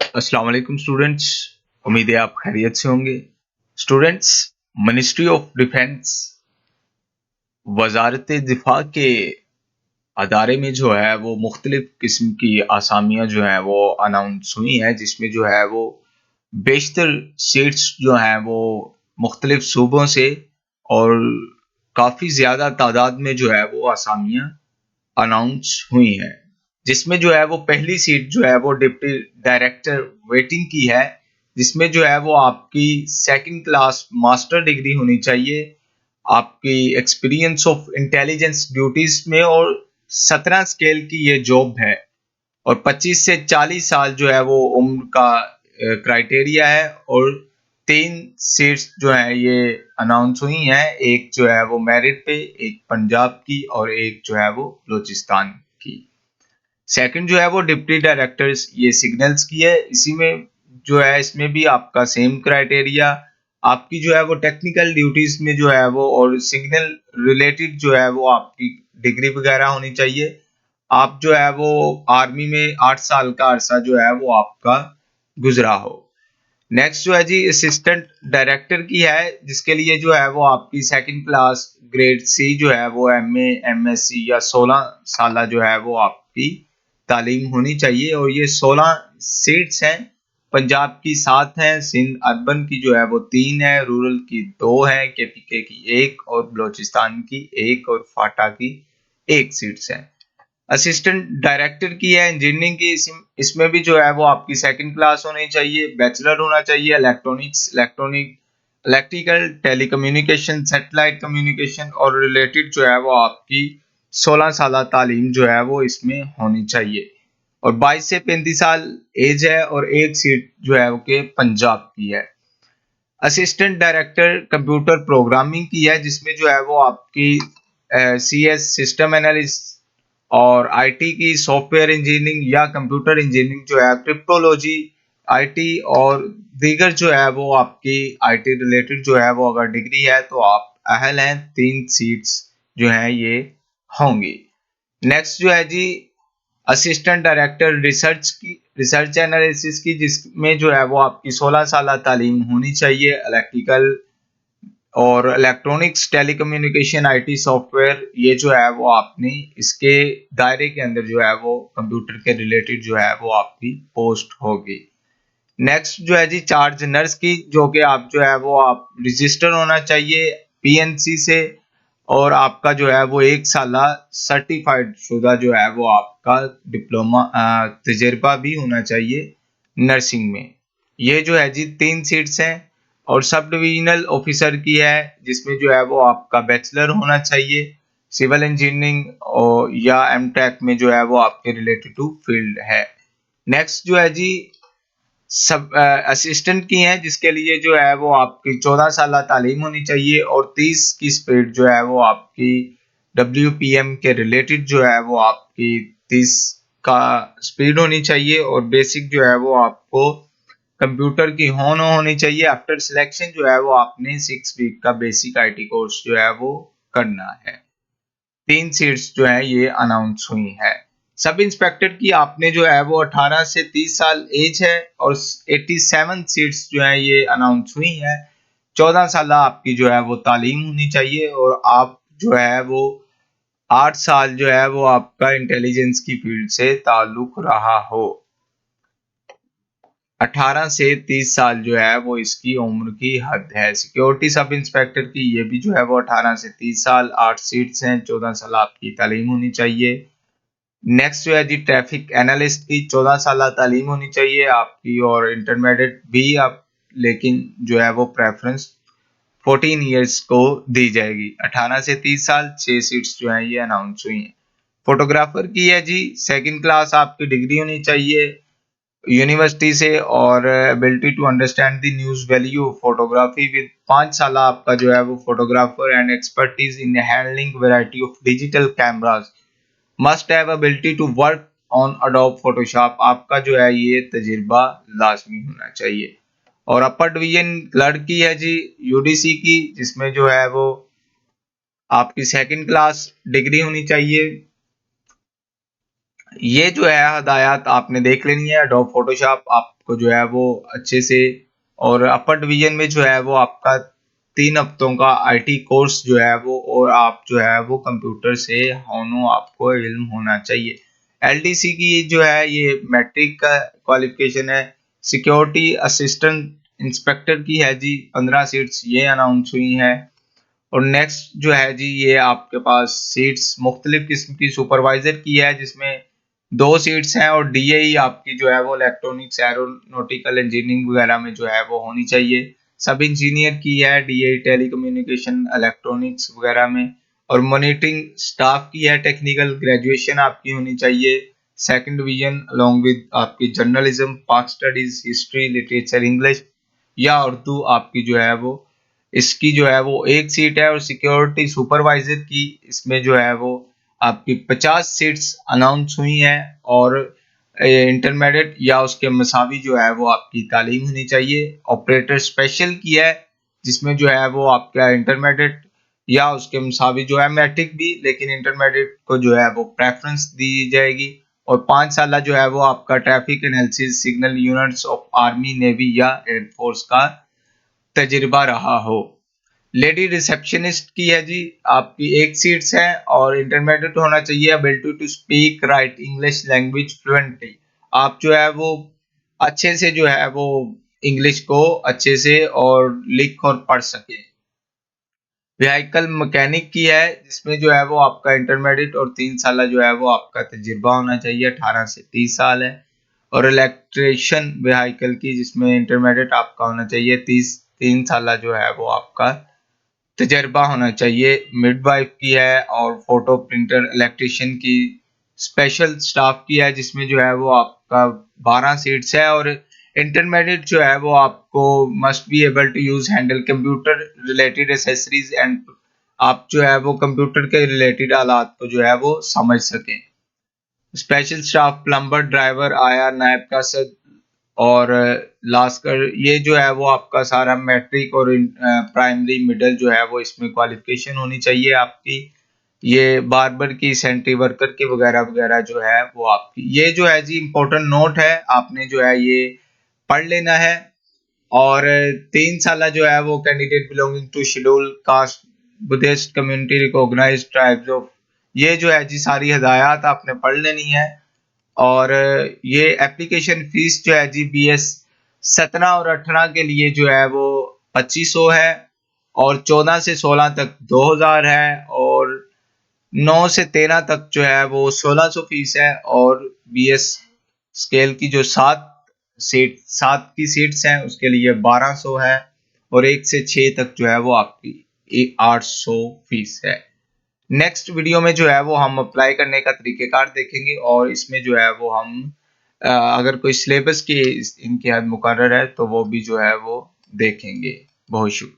अस्सलाम वालेकुम स्टूडेंट्स। उम्मीद है आप खैरियत से होंगे। स्टूडेंट्स, मिनिस्ट्री ऑफ डिफेंस वजारत दिफा के अदारे में जो है वो मुख्तलिफ किस्म की आसामियाँ जो हैं वो अनाउंस हुई हैं, जिसमें जो है वो बेशतर सीट्स जो हैं वो मुख्तलिफ सूबों से और काफ़ी ज़्यादा तादाद में जो है वो आसामियाँ अनाउंस हुई हैं, जिसमें जो है वो पहली सीट जो है वो डिप्टी डायरेक्टर वेटिंग की है, जिसमें जो है वो आपकी सेकंड क्लास मास्टर डिग्री होनी चाहिए, आपकी एक्सपीरियंस ऑफ इंटेलिजेंस ड्यूटीज में, और 17 स्केल की ये जॉब है, और 25 से 40 साल जो है वो उम्र का क्राइटेरिया है। और 3 सीट्स जो है ये अनाउंस हुई हैं, एक जो है वो मेरिट पे, एक पंजाब की और एक जो है वो बलूचिस्तान की। सेकंड जो है वो डिप्टी डायरेक्टर्स ये सिग्नल्स की है, इसी में जो है इसमें भी आपका सेम क्राइटेरिया, आपकी जो है वो टेक्निकल ड्यूटीज में जो है वो और सिग्नल रिलेटेड जो है वो आपकी डिग्री वगैरह होनी चाहिए। आप जो है वो आर्मी में 8 साल का अरसा जो है वो आपका गुजरा हो। नेक्स्ट जो है जी असिस्टेंट डायरेक्टर की है, जिसके लिए जो है वो आपकी सेकंड क्लास ग्रेड सी जो है वो एमए एमएससी या 16 साल जो है वो आपकी तालीम होनी चाहिए, और ये 16 सीट्स हैं। पंजाब की 7 हैं, सिंध अर्बन की जो है वो 3 है, रूरल की 2 है, केपीके की 1 और बलूचिस्तान की 1 और फाटा की 1 सीट्स है। असिस्टेंट डायरेक्टर की है इंजीनियरिंग की, इसमें भी जो है वो आपकी सेकंड क्लास होनी चाहिए, बैचलर होना चाहिए इलेक्ट्रिकल टेलीकम्युनिकेशन सैटेलाइट कम्युनिकेशन और रिलेटेड जो है वो आपकी 16 साल तालीम जो है वो इसमें होनी चाहिए, और 22 से 35 साल एज है, और एक सीट जो है वो के पंजाब की है। असिस्टेंट डायरेक्टर कंप्यूटर प्रोग्रामिंग की है, जिसमें जो है वो आपकी सी एस सिस्टम एनालिस्ट और आईटी की सॉफ्टवेयर इंजीनियरिंग या कंप्यूटर इंजीनियरिंग जो है, क्रिप्टोलॉजी आईटी और दीगर जो है वो आपकी आईटी रिलेटेड जो है वो अगर डिग्री है तो आप अहल हैं, 3 सीट्स जो हैं ये होंगी। नेक्स्ट जो है जी असिस्टेंट डायरेक्टर रिसर्च एनालिसिस की, जिसमें जो है वो आपकी 16 साल तालीम होनी चाहिए, इलेक्ट्रिकल और इलेक्ट्रॉनिक्स टेलीकम्युनिकेशन आईटी सॉफ्टवेयर, ये जो है वो आपने इसके दायरे के अंदर जो है वो कंप्यूटर के रिलेटेड जो है वो आपकी पोस्ट होगी। नेक्स्ट जो है जी चार्ज नर्स की, जो कि आप जो है वो आप रजिस्टर होना चाहिए पीएनसी से, और आपका जो है वो 1 साल सर्टिफाइड शुदा जो है वो आपका डिप्लोमा तजर्बा भी होना चाहिए नर्सिंग में। ये जो है जी 3 सीट्स हैं। और सब डिविजनल ऑफिसर की है, जिसमें जो है वो आपका बैचलर होना चाहिए सिविल इंजीनियरिंग और या एमटेक में जो है वो आपके रिलेटेड टू फील्ड है। नेक्स्ट जो है जी सब असिस्टेंट की हैं, जिसके लिए जो है वो आपकी 14 साल तालीम होनी चाहिए, और 30 की स्पीड जो है वो आपकी WPM के रिलेटेड जो है वो आपकी 30 का स्पीड होनी चाहिए, और बेसिक जो है वो आपको कंप्यूटर की होनी चाहिए। आफ्टर सिलेक्शन जो है वो आपने 6 वीक का बेसिक आईटी कोर्स जो है वो करना है। 3 सीट्स जो है ये अनाउंस हुई है। सब इंस्पेक्टर की आपने जो है वो 18 से 30 साल एज है, और 87 सीट्स जो है ये अनाउंस हुई है। 14 साल आपकी जो है वो तालीम होनी चाहिए, और आप जो है वो 8 साल जो है वो आपका इंटेलिजेंस की फील्ड से ताल्लुक रहा हो। 18 से 30 साल जो है वो इसकी उम्र की हद है। सिक्योरिटी सब इंस्पेक्टर की ये भी जो है वो 18 से 30 साल, 8 सीट्स हैं, 14 साल आपकी तालीम होनी चाहिए। नेक्स्ट जो है जी ट्रैफिक एनालिस्ट की 14 साल तालीम होनी चाहिए आपकी, और इंटरमीडिएट भी आप, लेकिन जो है वो प्रेफरेंस 14 ईयर्स को दी जाएगी। 18 से 30 साल, 6 सीट्स जो है ये अनाउंस हुई हैं। फोटोग्राफर की है जी सेकंड क्लास आपकी डिग्री होनी चाहिए यूनिवर्सिटी से, और ability to understand the news value photography with 5 साल आपका जो है वो photographer and expertise in handling variety of digital cameras, must have ability to work on Adobe Photoshop, आपका जो है ये तजुर्बा लाजमी होना चाहिए। और अपर डिवीजन क्लर्क की है जी यूडीसी की, जिसमें जो है वो आपकी सेकंड क्लास डिग्री होनी चाहिए, ये जो है हदायत आपने देख लेनी है। एडोब फोटोशॉप आपको जो है वो अच्छे से, और अपर डिवीजन में जो है वो आपका 3 हफ्तों का आईटी कोर्स जो है वो, और आप जो है वो कंप्यूटर से होनो आपको इल्म होना चाहिए। एलडीसी की जो है ये मैट्रिक का क्वालिफिकेशन है। सिक्योरिटी असिस्टेंट इंस्पेक्टर की है जी 15 सीट्स ये अनाउंस हुई हैं। और नेक्स्ट जो है जी ये आपके पास सीट्स मुख्तलिफ किस्म की सुपरवाइजर की है, जिसमें 2 सीट्स हैं। और डीएई आपकी जो है वो इलेक्ट्रॉनिक्स एरोनॉटिकल इंजीनियरिंग वगैरह में जो है वो होनी चाहिए। सब इंजीनियर की है डीएई टेलीकम्युनिकेशन इलेक्ट्रॉनिक्स वगैरह में। और मॉनिटरिंग स्टाफ की है टेक्निकल ग्रेजुएशन आपकी होनी चाहिए। सेकंड डिवीजन अलोंग विद आपकी जर्नलिज्म, पाक स्टडीज, हिस्ट्री, लिटरेचर, इंग्लिश या उर्दू आपकी जो है वो, इसकी जो है वो 1 सीट है। और सिक्योरिटी सुपरवाइजर की इसमें जो है वो आपकी 50 सीट्स अनाउंस हुई हैं। और इंटरमीडिएट या उसके मसावी जो है वो आपकी तालीम होनी चाहिए। ऑपरेटर स्पेशल की है जिसमें जो है वो आपका इंटरमीडिएट या उसके मसावी जो है मैट्रिक भी, लेकिन इंटरमीडिएट को जो है वो प्रेफरेंस दी जाएगी। और 5 साल जो है वो आपका traffic analysis signal units of army, navy या एयरफोर्स का तजुर्बा रहा हो। लेडी रिसेप्शनिस्ट की है जी आपकी 1 सीट्स है। और इंटरमीडिएट होना चाहिए ability to speak right English language fluently. आप जो है वो अच्छे से जो है वो इंग्लिश को अच्छे से और लिख और पढ़ सके। व्हीकल मैकेनिक की है जिसमें जो है वो आपका इंटरमीडिएट और 3 साल जो है वो आपका तजुर्बा होना चाहिए, 18 से 30 साल है। और इलेक्ट्रिशियन व्हीकल की जिसमें इंटरमीडिएट आपका होना चाहिए, 3 साल जो है वो आपका तजर्बा होना चाहिए। मिडवाइफ की है और फोटो प्रिंटर इलेक्ट्रिशियन की। स्पेशल स्टाफ की है जिसमें जो है वो आपका 12 सीट्स है। और इंटरमीडिएट जो है वो आपको must be able to use handle computer related accessories and, आप जो है वो कंप्यूटर के रिलेटेड आलात को जो है वो समझ सकें। स्पेशल स्टाफ प्लम्बर, ड्राइवर, आया, नायब का सद और लास्कर, ये जो है वो आपका सारा मैट्रिक और प्राइमरी मिडिल जो है वो इसमें क्वालिफिकेशन होनी चाहिए आपकी। ये बार्बर की, सेंट्री वर्कर की वगैरह वगैरह जो है वो आपकी। ये जो है जी इम्पोर्टेंट नोट है, आपने जो है ये पढ़ लेना है। और 3 साल जो है वो candidate belonging to schedule caste, Buddhist community, recognised tribes of, ये जो है जी सारी हदायत आपने पढ़ लेनी है। और ये एप्लीकेशन फीस जो है जी BS 17 और 18 के लिए जो है वो 2500 है। और 14 से 16 तक 2000 है। और 9 से 13 तक जो है वो 1600 फीस है। और BS स्केल की जो 7 की सीट्स हैं उसके लिए 1200 है। और 1 से 6 तक जो है वो आपकी 800 फीस है। नेक्स्ट वीडियो में जो है वो हम अप्लाई करने का तरीकेकार देखेंगे, और इसमें जो है वो हम अगर कोई सिलेबस की इनकी हद मुकर्रर है तो वो भी जो है वो देखेंगे। बहुत शुक्रिया।